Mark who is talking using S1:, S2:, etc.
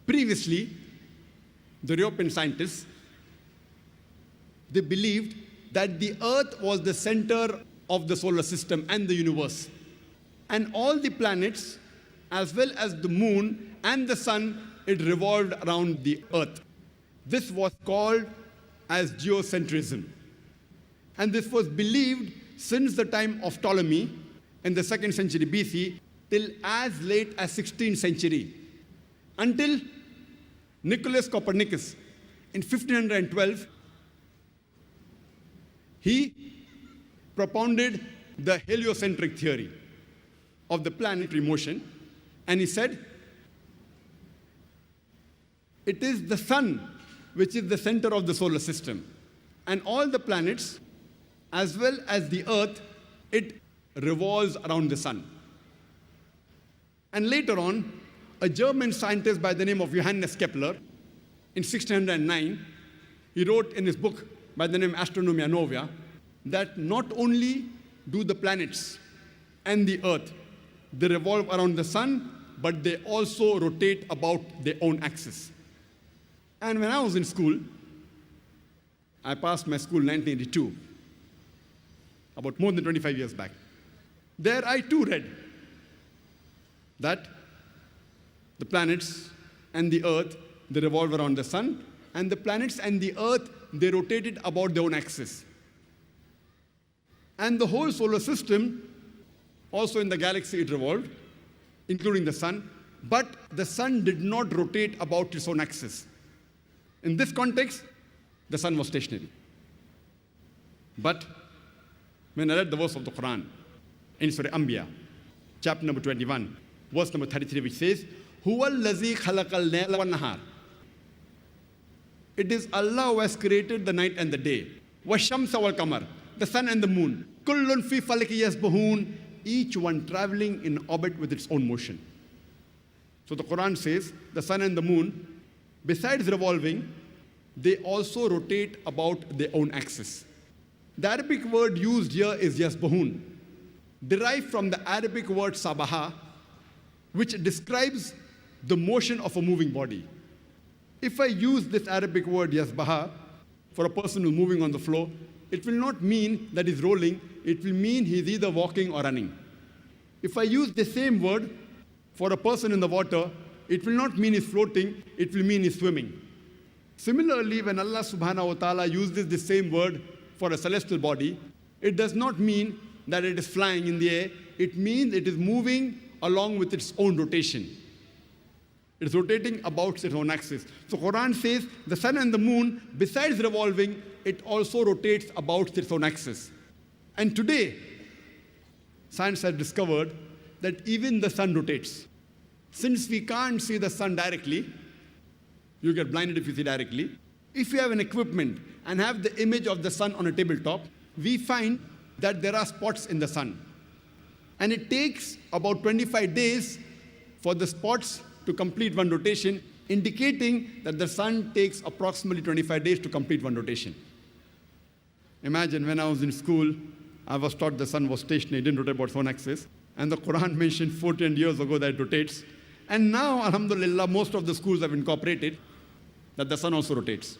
S1: Previously, the European scientists, they believed that the Earth was the center of the solar system and the universe. And all the planets, as well as the moon and the sun, it revolved around the Earth. This was called as geocentrism. And this was believed since the time of Ptolemy in the 2nd century BC till as late as 16th century, until Nicholas Copernicus in 1512, he propounded the heliocentric theory of the planetary motion, and he said, it is the sun which is the center of the solar system, and all the planets, as well as the Earth, it revolves around the sun. And later on, a German scientist by the name of Johannes Kepler, in 1609, he wrote in his book by the name Astronomia Novia, that not only do the planets and the Earth, they revolve around the sun, but they also rotate about their own axis. And when I was in school, I passed my school in 1982, about more than 25 years back. There I too read that the planets and the Earth, they revolve around the sun, and the planets and the Earth, they rotated about their own axis. And the whole solar system, also in the galaxy, it revolved, including the sun, but the sun did not rotate about its own axis. In this context, the sun was stationary. But when I read the verse of the Quran in Surah Anbiya, chapter number 21, verse number 33, which says, Huwa allazi khalaqal layla wan nahar. It is Allah who has created the night and the day. Wash-shamsa wal qamar, the sun and the moon. Kullun fi falaki yasbahun, each one traveling in orbit with its own motion. So the Quran says the sun and the moon, besides revolving, they also rotate about their own axis. The Arabic word used here is yasbahun, derived from the Arabic word sabaha, which describes the motion of a moving body. If I use this Arabic word yasbaha for a person who's moving on the floor, it will not mean that he's rolling, it will mean he's either walking or running. If I use the same word for a person in the water, it will not mean he's floating, it will mean he's swimming. Similarly, when Allah subhanahu wa ta'ala uses the same word for a celestial body, it does not mean that it is flying in the air, it means it is moving along with its own rotation. It's rotating about its own axis. So Quran says the sun and the moon, besides revolving, it also rotates about its own axis. And today, science has discovered that even the sun rotates. Since we can't see the sun directly, you get blinded if you see directly. If you have an equipment and have the image of the sun on a tabletop, we find that there are spots in the sun. And it takes about 25 days for the spots to complete one rotation, indicating that the sun takes approximately 25 days to complete one rotation. Imagine when I was in school, I was taught the sun was stationary, it didn't rotate about its own axis. And the Quran mentioned 14 years ago that it rotates. And now, alhamdulillah, most of the schools have incorporated that the sun also rotates.